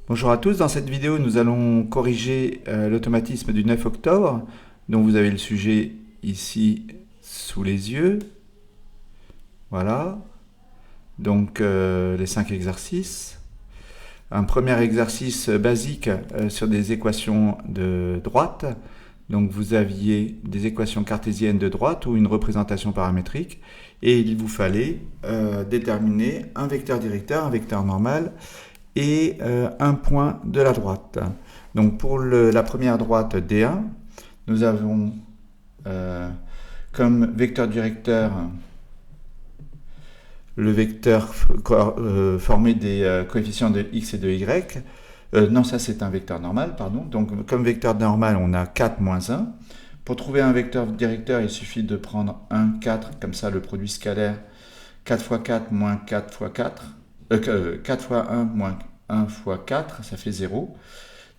Bonjour à tous, dans cette vidéo nous allons corriger l'automatisme du 9 octobre dont vous avez le sujet ici sous les yeux. Voilà, donc les 5 exercices. Un premier exercice basique sur des équations de droite. Donc vous aviez des équations cartésiennes de droite ou une représentation paramétrique et il vous fallait déterminer un vecteur directeur, un vecteur normal et un point de la droite. Donc pour la première droite D1, nous avons comme vecteur directeur le vecteur formé des coefficients de x et de y. Non, ça c'est un vecteur normal, pardon. Donc comme vecteur normal, on a 4 moins 1. Pour trouver un vecteur directeur, il suffit de prendre 1, 4, comme ça le produit scalaire 4 fois 4 moins 4 fois 4, 4 fois 1 moins 1 fois 4, ça fait 0.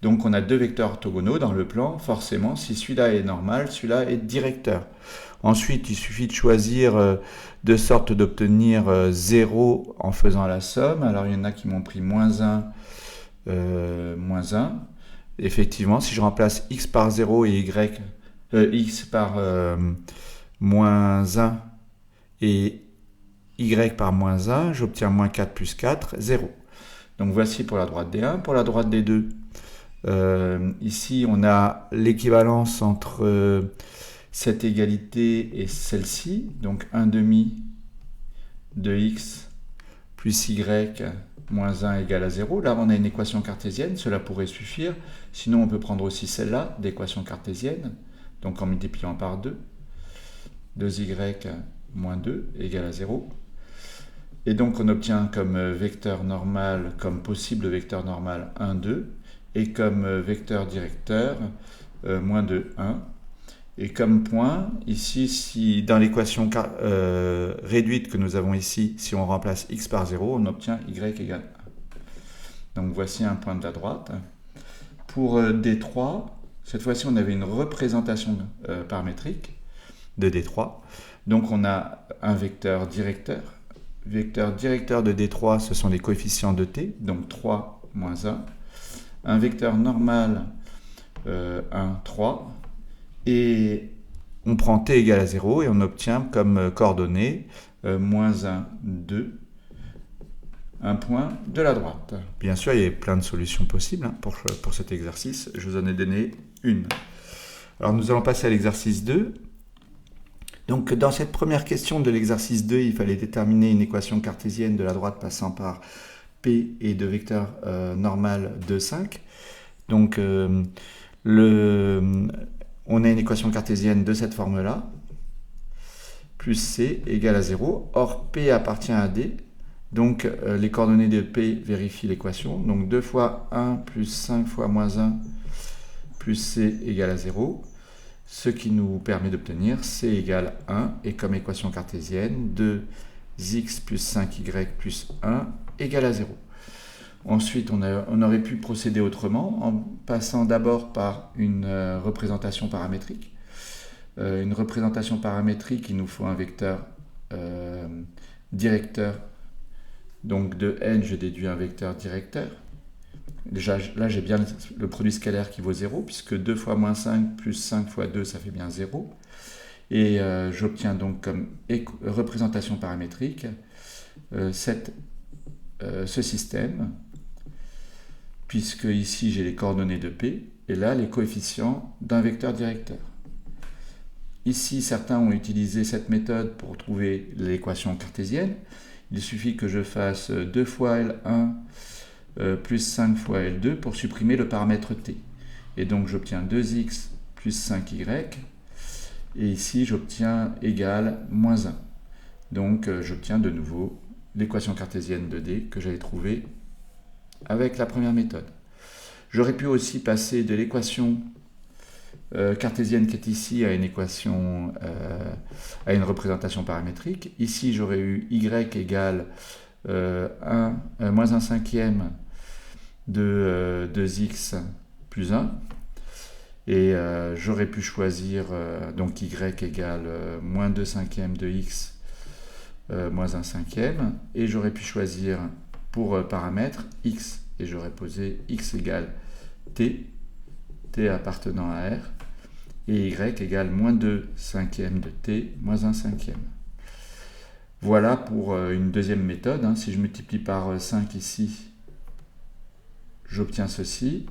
Donc on a deux vecteurs orthogonaux dans le plan, forcément si celui-là est normal, celui-là est directeur. Ensuite, il suffit de choisir de sorte d'obtenir 0 en faisant la somme. Alors il y en a qui m'ont pris moins 1, moins 1. Effectivement, si je remplace x par 0 et x par moins 1 et y par moins 1, j'obtiens moins 4 plus 4, 0. Donc voici pour la droite D1. Pour la droite D2, ici on a l'équivalence entre cette égalité et celle-ci, donc 1 demi de x plus y moins 1 égale à 0. Là on a une équation cartésienne, cela pourrait suffire. Sinon on peut prendre aussi celle-là, d'équation cartésienne, donc en multipliant par 2. 2y moins 2 égale à 0. Et donc on obtient comme vecteur normal, comme possible vecteur normal 1, 2, et comme vecteur directeur moins 2, 1. Et comme point, ici, si dans l'équation réduite que nous avons ici, si on remplace x par 0, on obtient y égale 1. Donc voici un point de la droite. Pour D3, cette fois-ci on avait une représentation paramétrique de D3. Donc on a un vecteur directeur. Vecteur directeur de D3, ce sont les coefficients de t, donc 3 moins 1. Un vecteur normal, 1, 3. Et on prend t égale à 0 et on obtient comme coordonnées moins 1, 2, un point de la droite. Bien sûr, il y a plein de solutions possibles pour cet exercice. Je vous en ai donné une. Alors nous allons passer à l'exercice 2. Donc dans cette première question de l'exercice 2, il fallait déterminer une équation cartésienne de la droite passant par P et de vecteur normal de 5. Donc on a une équation cartésienne de cette forme-là, plus C égale à 0. Or P appartient à D, donc les coordonnées de P vérifient l'équation. Donc 2 fois 1 plus 5 fois moins 1 plus C égale à 0. Ce qui nous permet d'obtenir C égale 1, et comme équation cartésienne, 2x plus 5y plus 1 égale à 0. Ensuite, on aurait pu procéder autrement, en passant d'abord par une représentation paramétrique. Une représentation paramétrique, il nous faut un vecteur directeur. Donc de n, je déduis un vecteur directeur. Déjà, là, j'ai bien le produit scalaire qui vaut 0, puisque 2 fois moins 5 plus 5 fois 2, ça fait bien 0. Et j'obtiens donc comme représentation paramétrique ce système, puisque ici, j'ai les coordonnées de P, et là, les coefficients d'un vecteur directeur. Ici, certains ont utilisé cette méthode pour trouver l'équation cartésienne. Il suffit que je fasse 2 fois L1 plus 5 fois L2 pour supprimer le paramètre t. Et donc j'obtiens 2x plus 5y, et ici j'obtiens égal moins 1. Donc j'obtiens de nouveau l'équation cartésienne de D que j'avais trouvée avec la première méthode. J'aurais pu aussi passer de l'équation cartésienne qui est ici à une équation, à une représentation paramétrique. Ici j'aurais eu y égale moins 1 cinquième de 2x plus 1, et j'aurais pu choisir donc y égale moins 2 cinquièmes de x moins 1 cinquième, et j'aurais pu choisir pour paramètre x et j'aurais posé x égale t, t appartenant à R, et y égale moins 2 cinquièmes de t moins 1 cinquième. Voilà pour une deuxième méthode. Si je multiplie par 5 ici, j'obtiens ceci.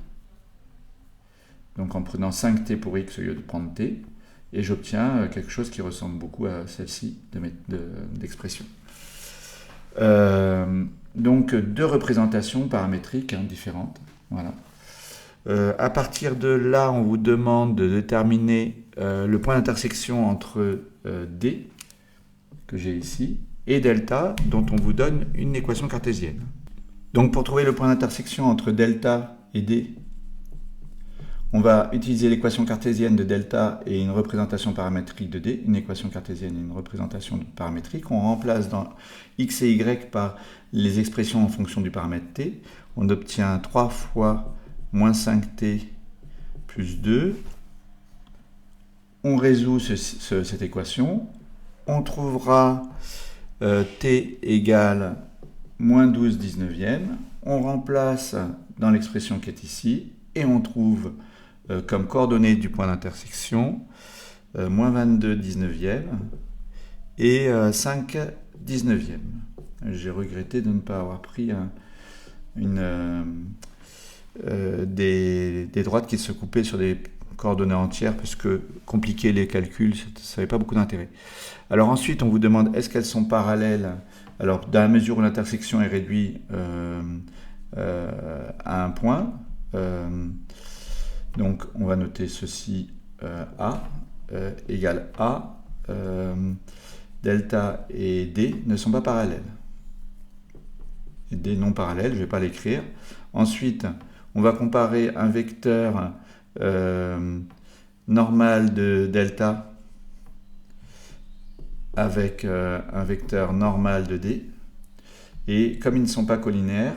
Donc en prenant 5t pour x au lieu de prendre t, et j'obtiens quelque chose qui ressemble beaucoup à celle-ci d'expression. Donc deux représentations paramétriques différentes. Voilà. À partir de là, on vous demande de déterminer le point d'intersection entre D, que j'ai ici, et delta, dont on vous donne une équation cartésienne. Donc pour trouver le point d'intersection entre delta et D, on va utiliser l'équation cartésienne de delta et une représentation paramétrique de D, une équation cartésienne et une représentation paramétrique. On remplace dans x et y par les expressions en fonction du paramètre t. On obtient 3 fois moins 5t plus 2. On résout cette équation. On trouvera t égale moins 12 19e. On remplace dans l'expression qui est ici et on trouve comme coordonnées du point d'intersection moins 22 19e et 5 19e. J'ai regretté de ne pas avoir pris des droites qui se coupaient sur des coordonnées entières, parce que compliquer les calculs, ça n'avait pas beaucoup d'intérêt. Alors ensuite, on vous demande est-ce qu'elles sont parallèles. Alors, dans la mesure où l'intersection est réduite à un point, donc on va noter ceci A égale A, delta et D ne sont pas parallèles. D non parallèles, je ne vais pas l'écrire. Ensuite, on va comparer un vecteur normal de delta avec un vecteur normal de D. Et comme ils ne sont pas collinaires,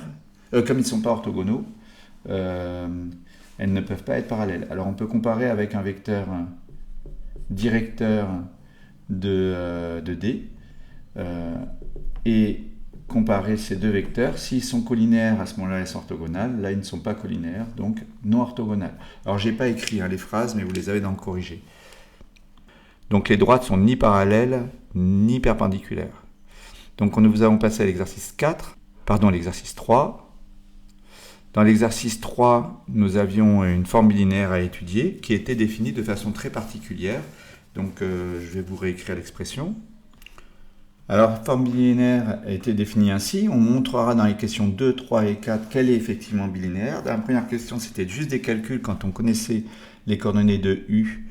comme ils ne sont pas orthogonaux, elles ne peuvent pas être parallèles. Alors on peut comparer avec un vecteur directeur de D et comparer ces deux vecteurs. S'ils sont collinaires, à ce moment-là, elles sont orthogonales. Là, ils ne sont pas collinaires, donc non orthogonales. Alors, je n'ai pas écrit les phrases, mais vous les avez dans le corrigé. Donc, les droites sont ni parallèles, ni perpendiculaires. Donc, nous avons passé à l'exercice 3. Dans l'exercice 3, nous avions une forme bilinéaire à étudier qui était définie de façon très particulière. Donc, je vais vous réécrire l'expression. Alors, la forme bilinéaire a été définie ainsi. On montrera dans les questions 2, 3 et 4 qu'elle est effectivement bilinéaire. Dans la première question, c'était juste des calculs quand on connaissait les coordonnées de U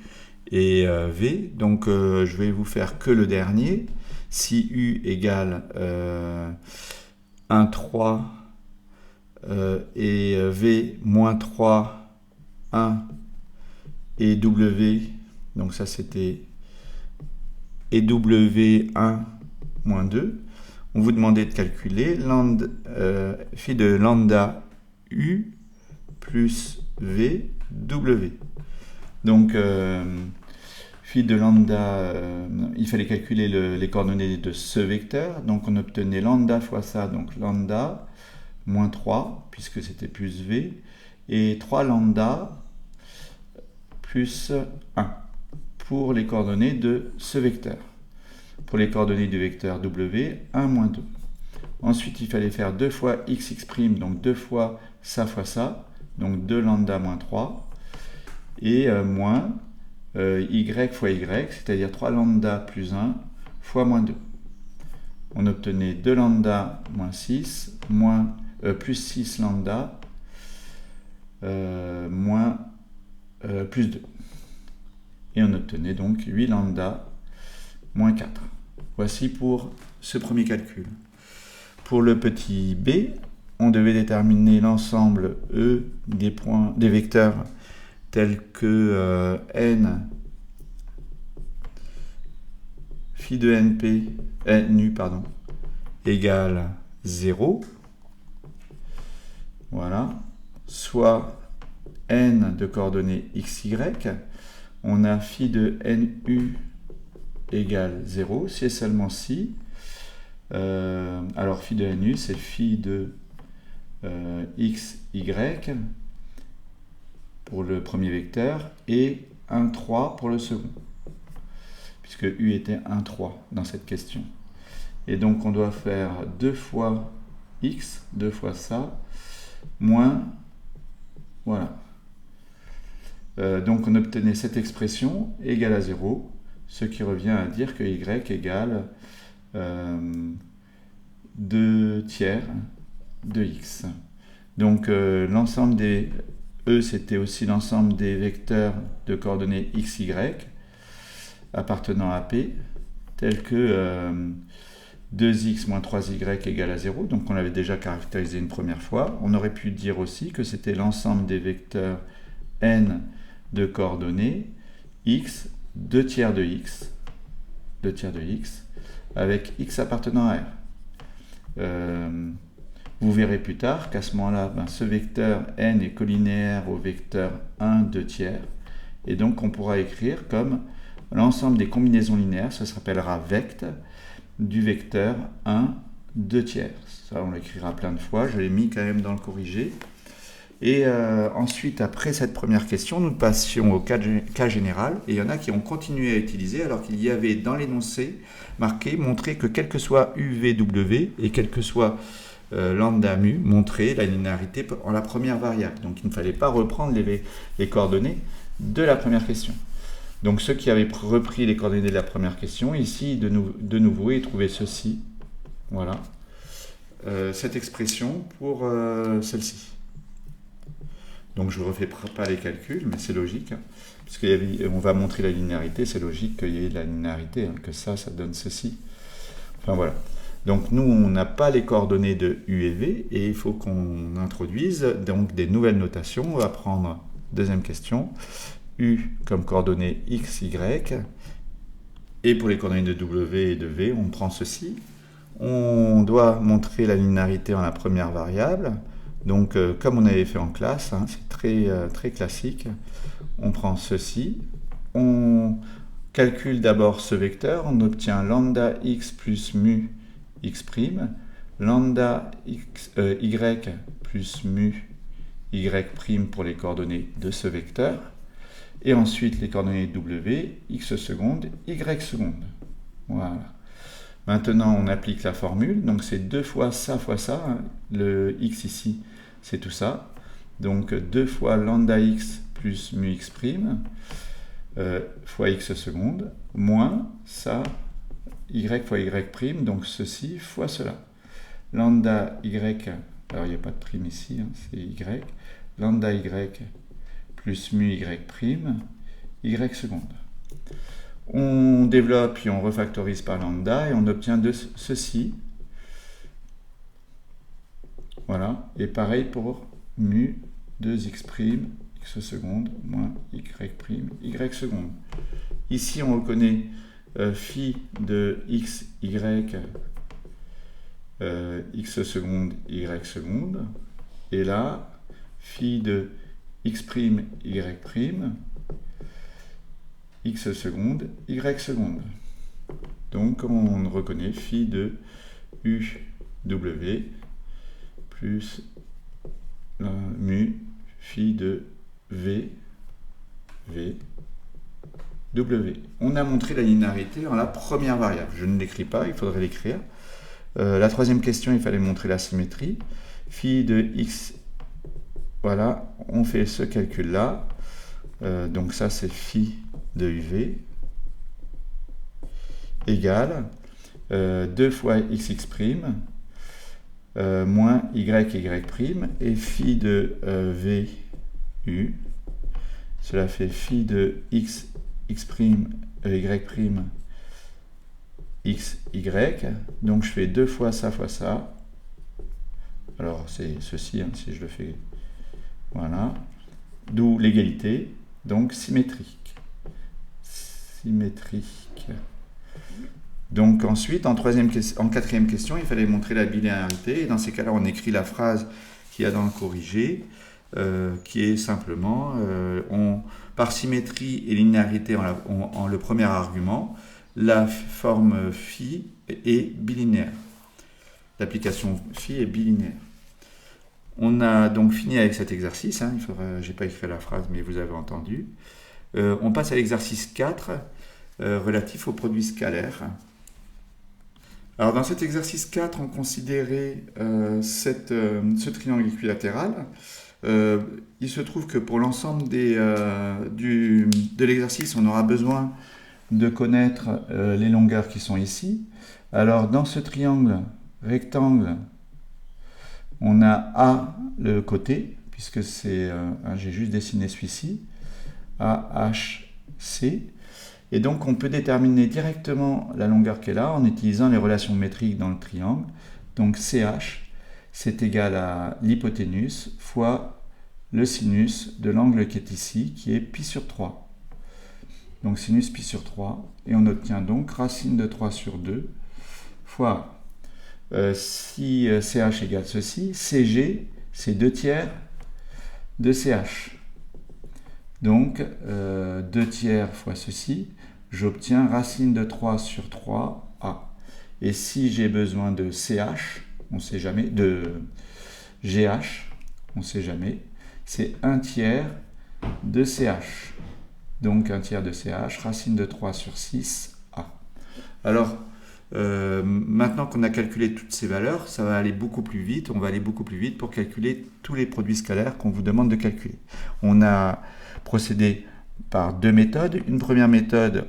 et V. Donc, je vais vous faire que le dernier. Si U égale 1, 3 et V moins 3, 1 et W, donc ça c'était et W1 moins 2, on vous demandait de calculer phi de lambda U plus V W. Donc, phi de lambda, il fallait calculer les coordonnées de ce vecteur. Donc, on obtenait lambda fois ça, donc lambda moins 3, puisque c'était plus V, et 3 lambda plus 1 pour les coordonnées de ce vecteur. Pour les coordonnées du vecteur W, 1 moins 2. Ensuite, il fallait faire 2 fois x, donc 2 fois ça, donc 2 lambda moins 3, et moins y fois y, c'est-à-dire 3 lambda plus 1 fois moins 2. On obtenait 2 lambda moins 6, plus 6 lambda, moins plus 2. Et on obtenait donc 8 lambda moins 4. Voici pour ce premier calcul. Pour le petit b, on devait déterminer l'ensemble E des vecteurs tels que n phi de nu égale 0. Voilà. Soit n de coordonnées xy. On a phi de nu égale 0, si et seulement si. Alors phi de nu, c'est phi de x, y pour le premier vecteur et 1, 3 pour le second, puisque u était 1, 3 dans cette question. Et donc on doit faire 2 fois x, 2 fois ça, moins, voilà. Donc on obtenait cette expression égale à 0, ce qui revient à dire que y égale 2 tiers de x. Donc l'ensemble des E, c'était aussi l'ensemble des vecteurs de coordonnées x, y appartenant à P, tels que 2x moins 3y égale à 0. Donc on l'avait déjà caractérisé une première fois. On aurait pu dire aussi que c'était l'ensemble des vecteurs n de coordonnées x, 2 tiers de x, avec x appartenant à R. Vous verrez plus tard qu'à ce moment-là, ce vecteur n est collinéaire au vecteur 1, 2 tiers. Et donc on pourra écrire comme l'ensemble des combinaisons linéaires, ça s'appellera vect, du vecteur 1, 2 tiers. Ça, on l'écrira plein de fois, je l'ai mis quand même dans le corrigé. Et ensuite, après cette première question, nous passions au cas général. Et il y en a qui ont continué à utiliser, alors qu'il y avait dans l'énoncé marqué, montré que quel que soit UVW et quel que soit lambda mu, montrer la linéarité en la première variable. Donc il ne fallait pas reprendre les coordonnées de la première question. Donc ceux qui avaient repris les coordonnées de la première question, ici de nouveau, ils trouvaient ceci. Voilà. Cette expression pour celle-ci. Donc je ne refais pas les calculs, mais c'est logique. Hein, puisqu'on va montrer la linéarité, c'est logique qu'il y ait de la linéarité, hein, que ça donne ceci. Enfin voilà. Donc nous, on n'a pas les coordonnées de U et V, et il faut qu'on introduise donc des nouvelles notations. On va prendre, deuxième question, U comme coordonnées x, y, et pour les coordonnées de W et de V, on prend ceci. On doit montrer la linéarité en la première variable. Donc comme on avait fait en classe, hein, c'est très classique, on prend ceci, on calcule d'abord ce vecteur, on obtient lambda x plus mu x', lambda x, y plus mu y' pour les coordonnées de ce vecteur, et ensuite les coordonnées w, x seconde, y seconde. Voilà. Maintenant, on applique la formule, donc c'est 2 fois ça, hein. Le x ici, c'est tout ça. Donc 2 fois lambda x plus mu x', fois x seconde, moins ça, y fois y', donc ceci fois cela. Lambda y, alors il n'y a pas de prime ici, hein, c'est y, lambda y plus mu y' seconde. On développe puis on refactorise par lambda et on obtient ceci. Voilà, et pareil pour mu 2x', x seconde, moins y', y seconde. Ici, on reconnaît phi de x, y, x seconde, y seconde. Et là, phi de x', y', x seconde, y seconde. Donc, on reconnaît phi de uw plus mu phi de v, w. On a montré la linéarité en la première variable. Je ne l'écris pas, il faudrait l'écrire. La troisième question, il fallait montrer la symétrie. Phi de x, voilà, on fait ce calcul-là. Donc ça, c'est phi de uv égale 2 fois xx', moins y, et phi de vu, cela fait phi de x, y', x, y, donc je fais 2 fois ça, alors c'est ceci, hein, si je le fais, voilà, d'où l'égalité, donc symétrique. Donc ensuite, en quatrième question, il fallait montrer la bilinéarité. Et dans ces cas-là, on écrit la phrase qu'il y a dans le corrigé, qui est simplement, par symétrie et linéarité en le premier argument, la forme phi est bilinéaire. L'application phi est bilinéaire. On a donc fini avec cet exercice. Hein. J'ai pas écrit la phrase, mais vous avez entendu. On passe à l'exercice 4, relatif aux produits scalaires. Alors dans cet exercice 4, on considérait ce triangle équilatéral. Il se trouve que pour l'ensemble de l'exercice, on aura besoin de connaître les longueurs qui sont ici. Alors dans ce triangle rectangle, on a A le côté, puisque j'ai juste dessiné celui-ci, A, H, C. Et donc on peut déterminer directement la longueur qu'elle a en utilisant les relations métriques dans le triangle. Donc CH, c'est égal à l'hypoténuse fois le sinus de l'angle qui est ici, qui est pi sur 3. Donc sinus pi sur 3, et on obtient donc racine de 3 sur 2 fois, si CH égale ceci, CG, c'est 2 tiers de CH. Donc 2 tiers fois ceci, j'obtiens racine de 3 sur 3A. Et si j'ai besoin de CH, on ne sait jamais, de GH, on ne sait jamais, c'est 1 tiers de CH. Donc 1 tiers de CH, racine de 3 sur 6A. Alors, maintenant qu'on a calculé toutes ces valeurs, ça va aller beaucoup plus vite. On va aller beaucoup plus vite pour calculer tous les produits scalaires qu'on vous demande de calculer. On a procédé par deux méthodes. Une première méthode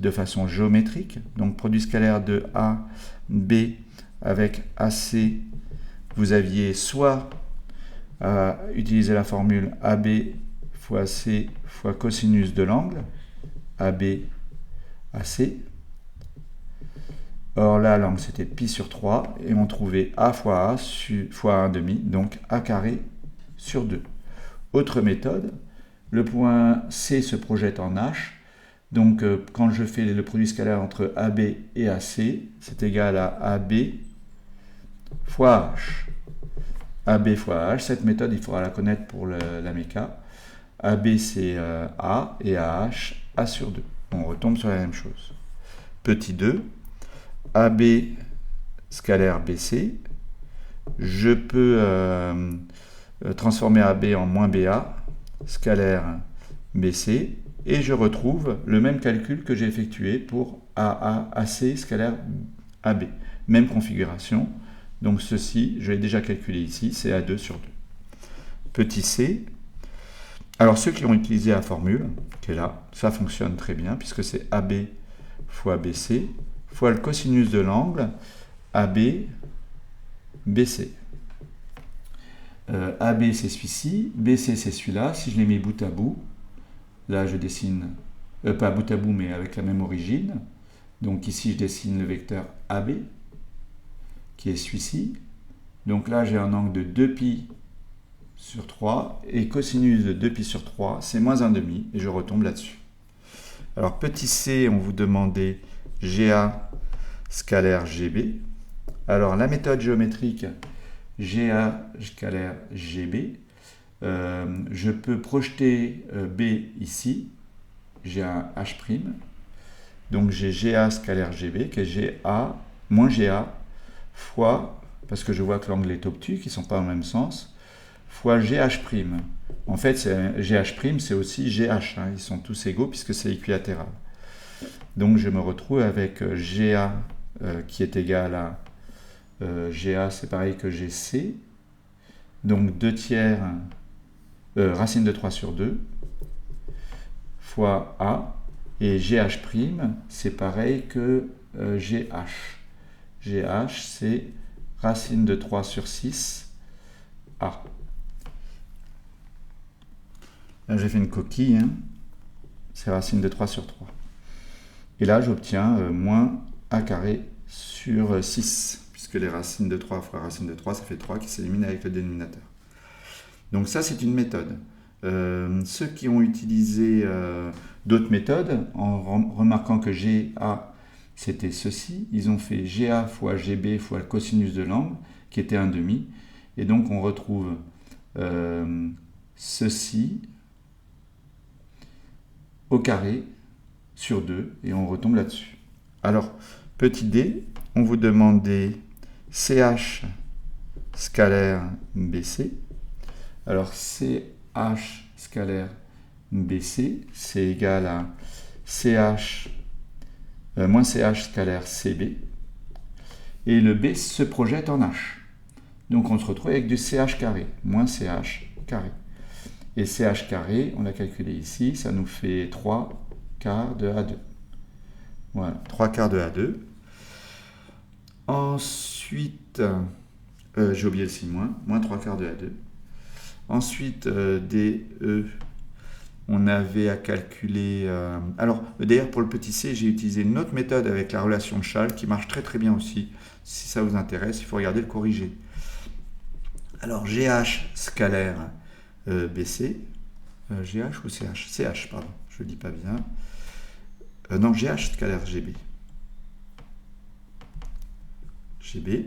de façon géométrique, donc produit scalaire de A, B avec AC, vous aviez soit à utiliser la formule AB fois C fois cosinus de l'angle, AB, AC. Or là, l'angle c'était pi sur 3 et on trouvait A fois A fois 1,5, donc A carré sur 2. Autre méthode, le point C se projette en H. Donc quand je fais le produit scalaire entre AB et AC, c'est égal à AB fois H. AB fois H, cette méthode, il faudra la connaître pour la méca. AB c'est A et AH, A sur 2. On retombe sur la même chose. Petit 2, AB scalaire BC, je peux transformer AB en moins BA, scalaire BC, et je retrouve le même calcul que j'ai effectué pour AAC scalaire AB. Même configuration. Donc ceci, je l'ai déjà calculé ici, c'est A2 sur 2. Petit c. Alors ceux qui ont utilisé la formule, qui est là, ça fonctionne très bien, puisque c'est AB fois BC, fois le cosinus de l'angle AB, BC. AB c'est celui-ci, BC c'est celui-là. Si je les mets bout à bout, là je dessine, pas bout à bout mais avec la même origine. Donc ici je dessine le vecteur AB, qui est celui-ci. Donc là j'ai un angle de 2π sur 3, et cosinus de 2π sur 3, c'est moins 1,5, et je retombe là-dessus. Alors petit c, on vous demandait GA scalaire GB. Alors la méthode géométrique GA scalaire GB, je peux projeter B ici, j'ai un H', donc j'ai GA scalaire GB qui est GA moins GA fois, parce que je vois que l'angle est obtus, qui ne sont pas dans le même sens, fois GH'. En fait, GH', c'est aussi GH, hein, ils sont tous égaux puisque c'est équilatéral. Donc je me retrouve avec GA qui est égal à GA, c'est pareil que GC, donc 2 tiers racine de 3 sur 2 fois A, et GH', c'est pareil que GH. GH, c'est racine de 3 sur 6 A. Là, j'ai fait une coquille, hein. C'est racine de 3 sur 3. Et là, j'obtiens moins A carré sur 6, puisque les racines de 3 fois racine de 3, ça fait 3 qui s'élimine avec le dénominateur. Donc ça, c'est une méthode. Ceux qui ont utilisé d'autres méthodes, en remarquant que GA, c'était ceci, ils ont fait GA fois GB fois le cosinus de l'angle, qui était 1,5, et donc on retrouve ceci au carré sur 2, et on retombe là-dessus. Alors, petit d, on vous demandait CH scalaire BC. Alors CH scalaire BC, c'est égal à CH moins CH scalaire CB. Et le B se projette en H. Donc on se retrouve avec du CH carré, moins CH carré. Et CH carré, on l'a calculé ici, ça nous fait 3 quarts de A2. Voilà, 3 quarts de A2. Ensuite, j'ai oublié le signe moins 3 quarts de A2. Ensuite, DE, on avait à calculer... alors, d'ailleurs, pour le petit c, j'ai utilisé une autre méthode avec la relation de Schall qui marche très très bien aussi. Si ça vous intéresse, il faut regarder le corrigé. Alors, GH scalaire BC, GH ou CH? CH, pardon, je ne le dis pas bien. Non, GH scalaire GB. GB.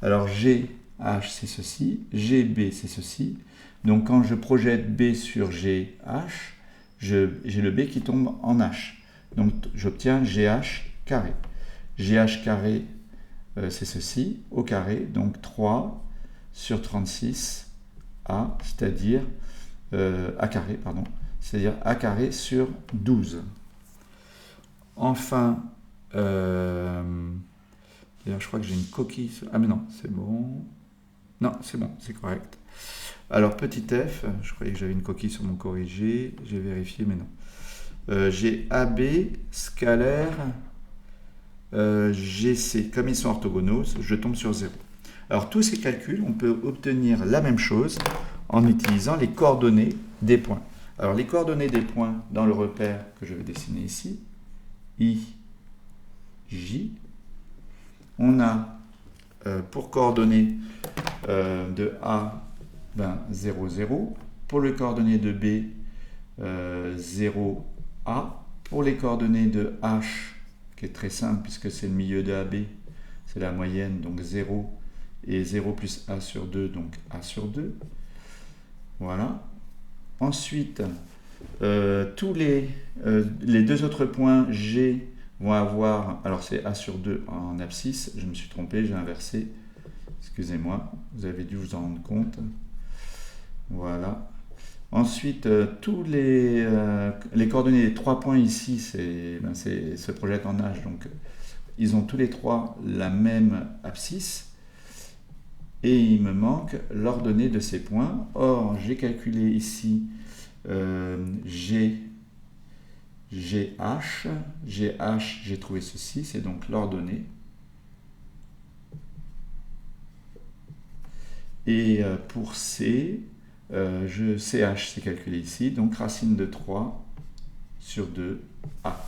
Alors, GH, c'est ceci, GB, c'est ceci. Donc, quand je projette B sur GH, j'ai le B qui tombe en H. Donc, j'obtiens GH carré. GH carré, c'est ceci, au carré, donc 3 sur 36 A, c'est-à-dire A carré, pardon, c'est-à-dire A carré sur 12. Enfin, d'ailleurs, je crois que j'ai une coquille. Ah, mais non, c'est bon. Non, c'est bon, c'est correct. Alors, petit f, je croyais que j'avais une coquille sur mon corrigé. J'ai vérifié, mais non. J'ai AB scalaire GC. Comme ils sont orthogonaux, je tombe sur 0. Alors, tous ces calculs, on peut obtenir la même chose en utilisant les coordonnées des points. Alors, les coordonnées des points dans le repère que je vais dessiner ici, I, J, on a pour coordonnées de A, 0, 0. Pour les coordonnées de B, 0, A. Pour les coordonnées de H, qui est très simple puisque c'est le milieu de AB, c'est la moyenne, donc 0 et 0 plus A sur 2, donc A sur 2. Voilà. Ensuite, tous les deux autres points G vont avoir, alors c'est A sur 2 en abscisse, je me suis trompé, j'ai inversé, excusez-moi, vous avez dû vous en rendre compte. Voilà. Ensuite, tous les coordonnées des 3 points ici se projettent en H, donc ils ont tous les 3 la même abscisse. Et il me manque l'ordonnée de ces points. Or, j'ai calculé ici GH, j'ai trouvé ceci, c'est donc l'ordonnée. Et pour C, CH, c'est calculé ici, donc racine de 3 sur 2, A.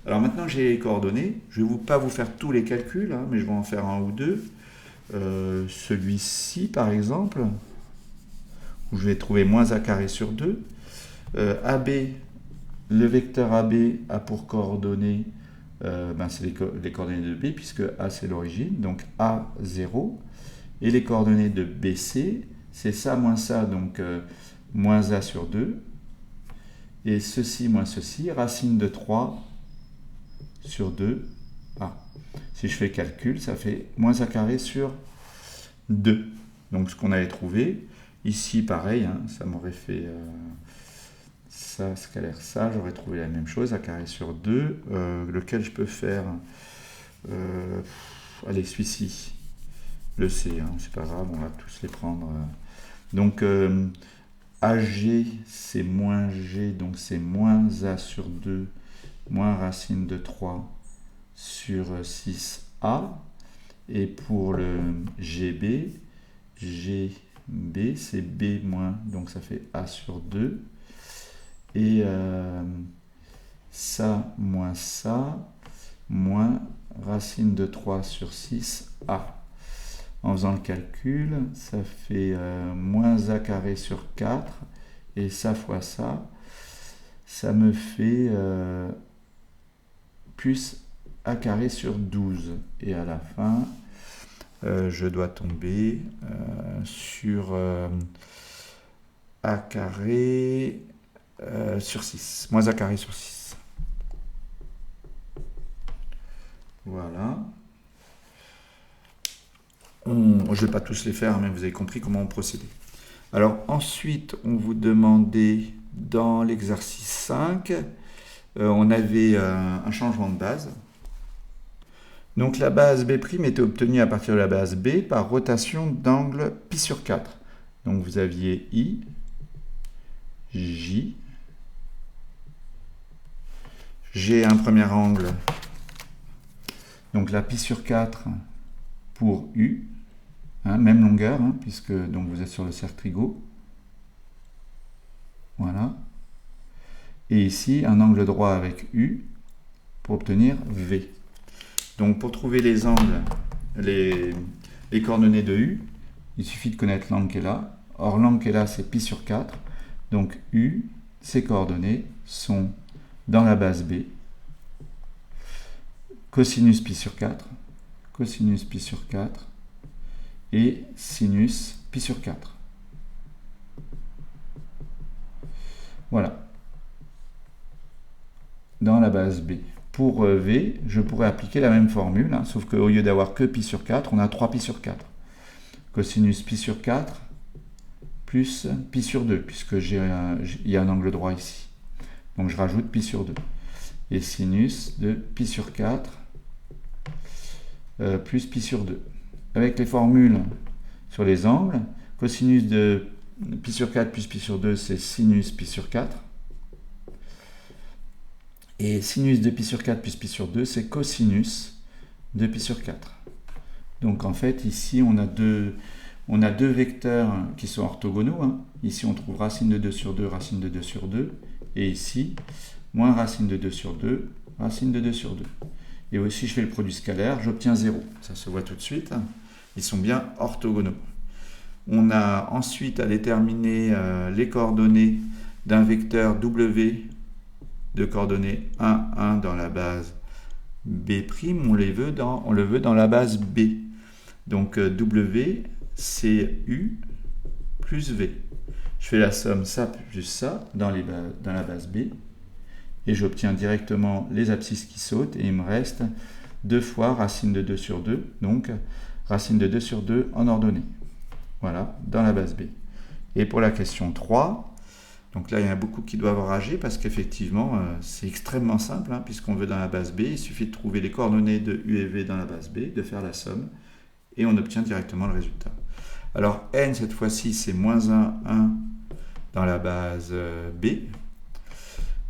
Alors maintenant j'ai les coordonnées, je ne vais pas vous faire tous les calculs, hein, mais je vais en faire un ou deux. Celui-ci par exemple, où je vais trouver moins A carré sur 2. AB, le vecteur AB a pour coordonnées, c'est les coordonnées de B, puisque A c'est l'origine, donc A, 0. Et les coordonnées de BC, c'est ça moins ça, donc moins A sur 2. Et ceci moins ceci, racine de 3 sur 2, A. Si je fais calcul, ça fait moins A carré sur 2. Donc ce qu'on avait trouvé, ici pareil, hein, ça m'aurait fait ça, scalaire ça, j'aurais trouvé la même chose, A carré sur 2, lequel je peux faire, allez, celui-ci, le C, hein, c'est pas grave, on va tous les prendre. Donc AG, c'est moins G, donc c'est moins A sur 2, moins racine de 3 sur 6A. Et pour le GB, c'est B moins, donc ça fait A sur 2. Et ça, moins racine de 3 sur 6A. En faisant le calcul, ça fait moins A carré sur 4, et ça fois ça me fait plus A carré sur 12. Et à la fin, je dois tomber sur A carré sur 6, moins A carré sur 6. Voilà. Je ne vais pas tous les faire, mais vous avez compris comment on procédait. Alors ensuite, on vous demandait dans l'exercice 5, on avait un changement de base. Donc la base B' était obtenue à partir de la base B par rotation d'angle pi sur 4. Donc vous aviez I, J, j'ai un premier angle, donc la pi sur 4 pour U, hein, même longueur, hein, puisque donc vous êtes sur le cercle trigo. Voilà. Et ici, un angle droit avec U pour obtenir V. Donc pour trouver les angles, les coordonnées de U, il suffit de connaître l'angle qui est là. Or l'angle qui est là, c'est pi sur 4. Donc U, ses coordonnées sont dans la base B, cosinus pi sur 4, cosinus pi sur 4 et sinus pi sur 4. Voilà. Dans la base B. Pour V, je pourrais appliquer la même formule, hein, sauf qu'au lieu d'avoir que pi sur 4, on a 3 pi sur 4. Cosinus pi sur 4 plus pi sur 2, puisque il y a un angle droit ici. Donc je rajoute pi sur 2. Et sinus de pi sur 4 plus pi sur 2. Avec les formules sur les angles, cosinus de pi sur 4 plus pi sur 2, c'est sinus pi sur 4. Et sinus de pi sur 4 plus pi sur 2, c'est cosinus de pi sur 4. Donc en fait, ici, on a deux vecteurs qui sont orthogonaux. Hein. Ici, on trouve racine de 2 sur 2, racine de 2 sur 2. Et ici, moins racine de 2 sur 2, racine de 2 sur 2. Et aussi, je fais le produit scalaire, j'obtiens 0. Ça se voit tout de suite. Ils sont bien orthogonaux. On a ensuite à déterminer les coordonnées d'un vecteur W de coordonnées 1, 1 dans la base B', on le veut dans la base B. Donc W, c'est U plus V. Je fais la somme ça plus ça dans la base B et j'obtiens directement les abscisses qui sautent et il me reste 2 fois racine de 2 sur 2, donc racine de 2 sur 2 en ordonnée. Voilà, dans la base B. Et pour la question 3, donc là il y en a beaucoup qui doivent rager parce qu'effectivement c'est extrêmement simple, hein, puisqu'on veut dans la base B, il suffit de trouver les coordonnées de U et V dans la base B, de faire la somme et on obtient directement le résultat. Alors n cette fois-ci c'est moins 1, 1 dans la base B.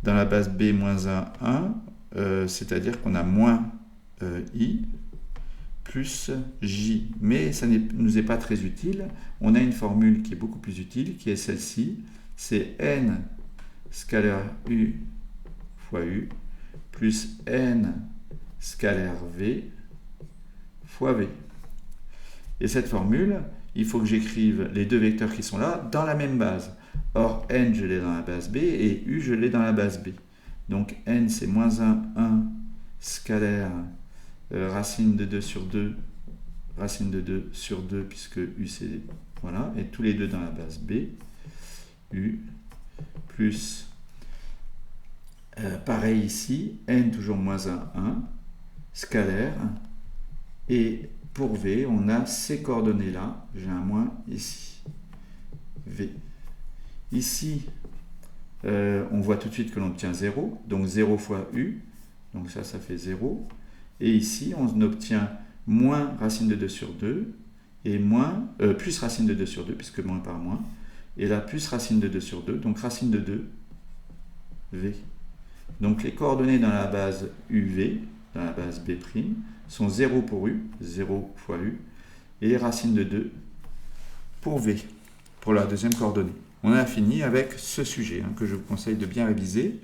Dans la base B, moins 1, 1, c'est-à-dire qu'on a moins I plus J. Mais ça ne nous est pas très utile. On a une formule qui est beaucoup plus utile, qui est celle-ci. C'est n scalaire U fois U plus n scalaire V fois V. Et cette formule, il faut que j'écrive les deux vecteurs qui sont là dans la même base. Or, n, je l'ai dans la base B et U, je l'ai dans la base B. Donc, n, c'est moins 1, 1 scalaire racine de 2 sur 2, racine de 2 sur 2, puisque U, c'est... Voilà, et tous les deux dans la base B. U plus... pareil ici, n, toujours moins 1, 1 scalaire. Et pour V, on a ces coordonnées-là. J'ai un moins ici. V. Ici, on voit tout de suite que l'on obtient 0, donc 0 fois U, donc ça fait 0. Et ici, on obtient moins racine de 2 sur 2, et plus racine de 2 sur 2, puisque moins par moins, et là, plus racine de 2 sur 2, donc racine de 2, V. Donc les coordonnées dans la base UV, dans la base B', sont 0 pour U, 0 fois U, et racine de 2 pour V, pour la deuxième coordonnée. On a fini avec ce sujet, hein, que je vous conseille de bien réviser.